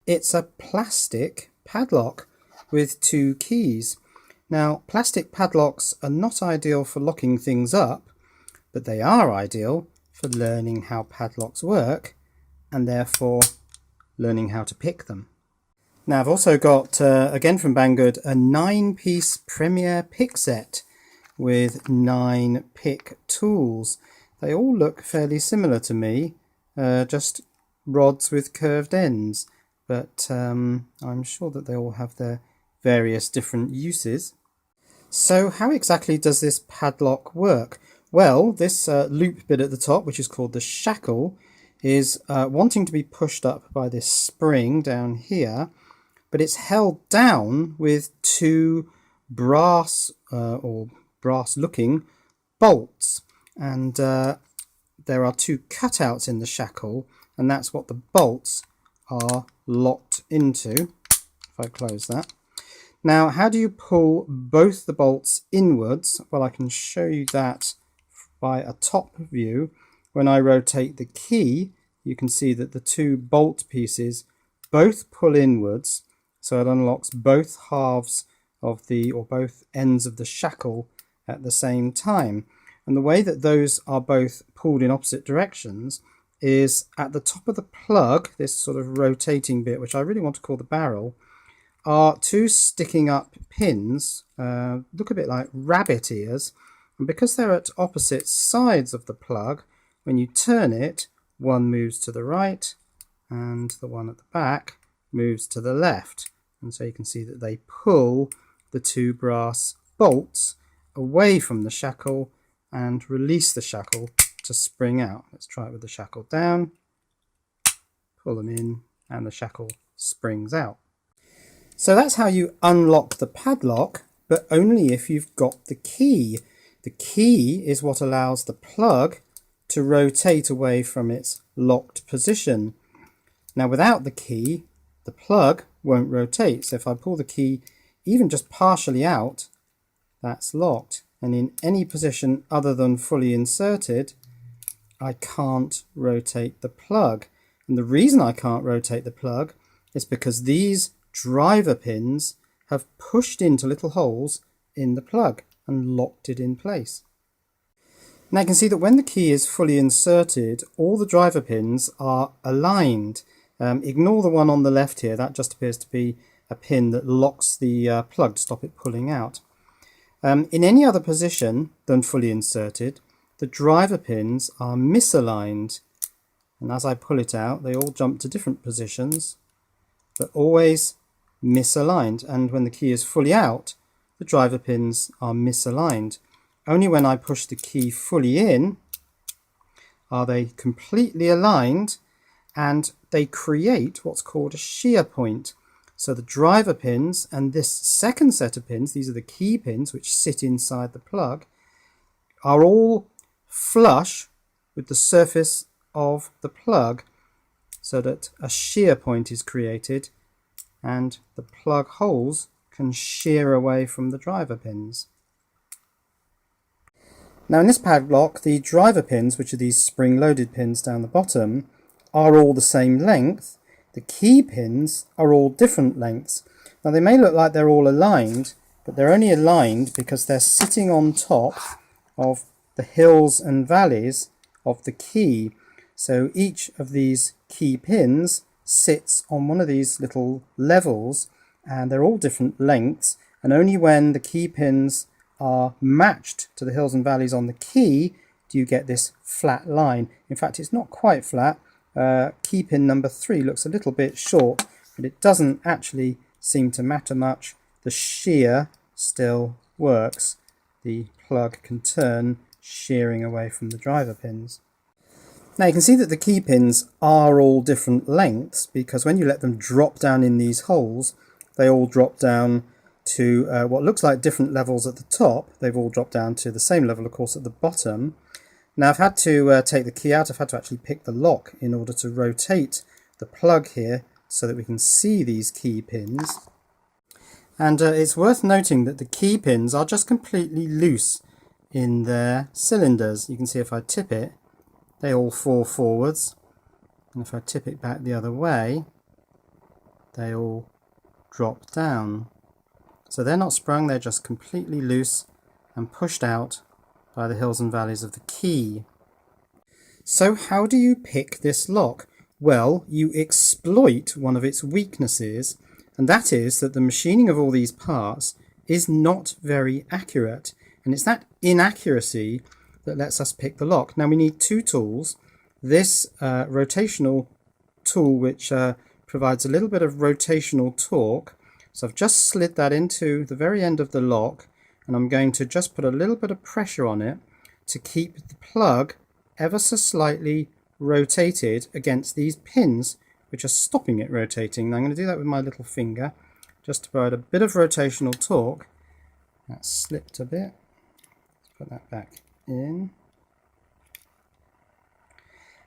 It's a plastic padlock with two keys. Now, plastic padlocks are not ideal for locking things up, but they are ideal for learning how padlocks work and therefore learning how to pick them. Now, I've also got, again from Banggood, a 9-piece Premier pick set with 9 pick tools. They all look fairly similar to me, just rods with curved ends, but I'm sure that they all have their various different uses. So how exactly does this padlock work? Well, this loop bit at the top, which is called the shackle, is wanting to be pushed up by this spring down here, but it's held down with two brass or brass looking bolts, and there are two cutouts in the shackle, and that's what the bolts are locked into. If I close that. Now, how do you pull both the bolts inwards? Well, I can show you that by a top view. When I rotate the key, you can see that the two bolt pieces both pull inwards, so it unlocks both halves of or both ends of the shackle at the same time. And the way that those are both pulled in opposite directions is at the top of the plug, this sort of rotating bit, which I really want to call the barrel, are two sticking up pins, look a bit like rabbit ears, and because they're at opposite sides of the plug, when you turn it, one moves to the right and the one at the back moves to the left, and so you can see that they pull the two brass bolts away from the shackle and release the shackle to spring out. Let's try it with the shackle down, pull them in, and the shackle springs out. So that's how you unlock the padlock, but only if you've got the key. The key is what allows the plug to rotate away from its locked position. Now, without the key, the plug won't rotate. So if I pull the key even just partially out, that's locked. And in any position other than fully inserted, I can't rotate the plug. And the reason I can't rotate the plug is because these driver pins have pushed into little holes in the plug and locked it in place. Now you can see that when the key is fully inserted, all the driver pins are aligned. Ignore the one on the left here, that just appears to be a pin that locks the plug to stop it pulling out. In any other position than fully inserted, the driver pins are misaligned, and as I pull it out they all jump to different positions, but always misaligned. And when the key is fully out, the driver pins are misaligned. Only when I push the key fully in are they completely aligned, and they create what's called a shear point. So the driver pins and this second set of pins, these are the key pins which sit inside the plug, are all flush with the surface of the plug, so that a shear point is created and the plug holes can shear away from the driver pins. Now in this padlock, the driver pins, which are these spring-loaded pins down the bottom, are all the same length. The key pins are all different lengths. Now they may look like they're all aligned, but they're only aligned because they're sitting on top of the hills and valleys of the key. So each of these key pins sits on one of these little levels, and they're all different lengths, and only when the key pins are matched to the hills and valleys on the key do you get this flat line. In fact, it's not quite flat. Key pin number 3 looks a little bit short, but it doesn't actually seem to matter much. The shear still works. The plug can turn, shearing away from the driver pins. Now you can see that the key pins are all different lengths, because when you let them drop down in these holes, they all drop down to what looks like different levels at the top. They've all dropped down to the same level, of course, at the bottom. Now I've had to take the key out. I've had to actually pick the lock in order to rotate the plug here so that we can see these key pins. And it's worth noting that the key pins are just completely loose in their cylinders. You can see if I tip it, they all fall forwards, and if I tip it back the other way, they all drop down. So they're not sprung, they're just completely loose and pushed out by the hills and valleys of the key. So how do you pick this lock? Well, you exploit one of its weaknesses, and that is that the machining of all these parts is not very accurate. And it's that inaccuracy that lets us pick the lock. Now we need two tools. This rotational tool, which provides a little bit of rotational torque. So I've just slid that into the very end of the lock, and I'm going to just put a little bit of pressure on it to keep the plug ever so slightly rotated against these pins which are stopping it rotating. Now I'm going to do that with my little finger just to provide a bit of rotational torque. That slipped a bit. Let's put that back in.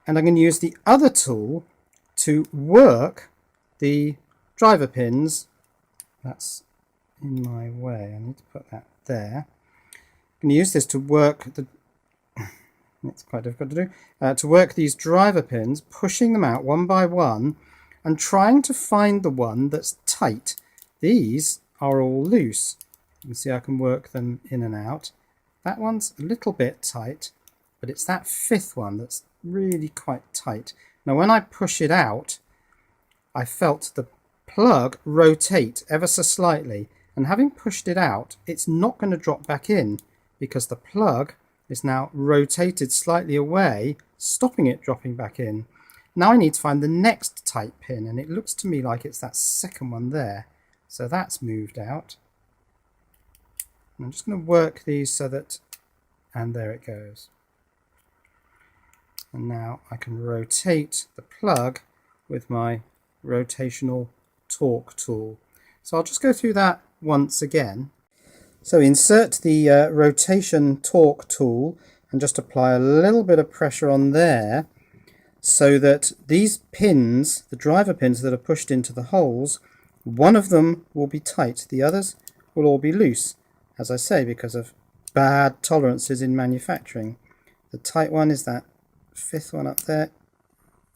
And I'm going to use the other tool to work the driver pins. That's in my way. I need to put that there. I'm going to use this to work the it's quite difficult to do, to work these driver pins, pushing them out one by one and trying to find the one that's tight. These are all loose. You can see I can work them in and out. That one's a little bit tight, but it's that fifth one that's really quite tight. Now when I push it out, I felt the plug rotate ever so slightly, and having pushed it out, it's not going to drop back in because the plug is now rotated slightly away, stopping it dropping back in. Now I need to find the next tight pin, and it looks to me like it's that second one there. So that's moved out. I'm just going to work these so that, and there it goes. And now I can rotate the plug with my rotational torque tool. So I'll just go through that once again. So insert the rotation torque tool and just apply a little bit of pressure on there so that these pins, the driver pins that are pushed into the holes, one of them will be tight, the others will all be loose, as I say, because of bad tolerances in manufacturing. The tight one is that fifth one up there,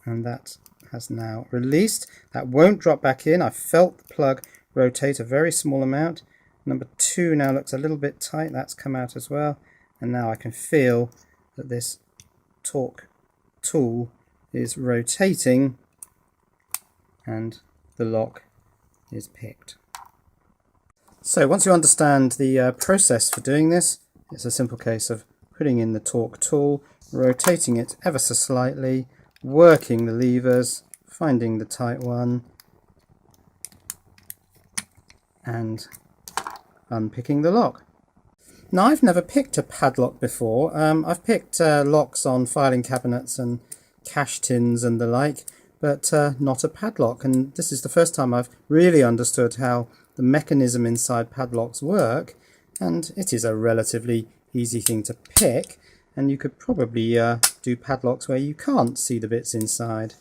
and that has now released. That won't drop back in. I felt the plug rotate a very small amount. Number 2 now looks a little bit tight. That's come out as well. And now I can feel that this torque tool is rotating and the lock is picked. So once you understand the process for doing this, it's a simple case of putting in the torque tool, rotating it ever so slightly, working the levers, finding the tight one, and unpicking the lock. Now I've never picked a padlock before. I've picked locks on filing cabinets and cash tins and the like, but not a padlock, and this is the first time I've really understood how the mechanism inside padlocks work, and it is a relatively easy thing to pick, and you could probably do padlocks where you can't see the bits inside.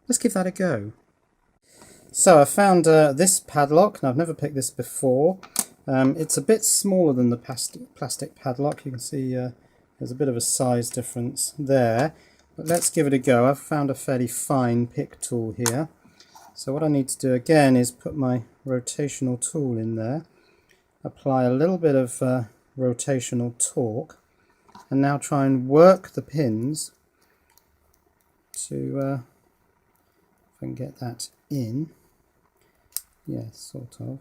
Let's give that a go. So I found this padlock, and I've never picked this before. It's a bit smaller than the plastic padlock. You can see there's a bit of a size difference there. But let's give it a go. I've found a fairly fine pick tool here. So what I need to do again is put my rotational tool in there, apply a little bit of rotational torque, and now try and work the pins to, if I can get that in. Yes, sort of.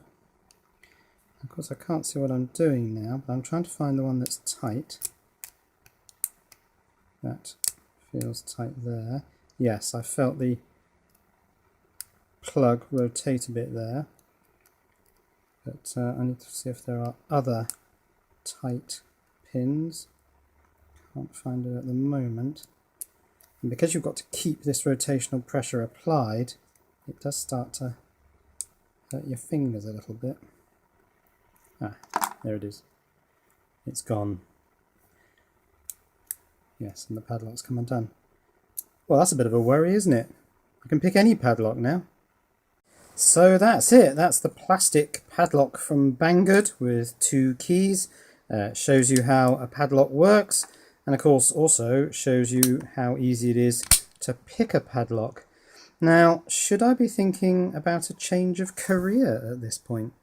Of course I can't see what I'm doing now, but I'm trying to find the one that's tight. That feels tight there. Yes, I felt the plug rotate a bit there, but I need to see if there are other tight pins. Can't find it at the moment. And because you've got to keep this rotational pressure applied, it does start to hurt your fingers a little bit. Ah, there it is. It's gone. Yes, and the padlock's come undone. Well, that's a bit of a worry, isn't it? I can pick any padlock now. So that's it. That's the plastic padlock from Banggood with 2 keys. Shows you how a padlock works, and of course also shows you how easy it is to pick a padlock. Now, should I be thinking about a change of career at this point?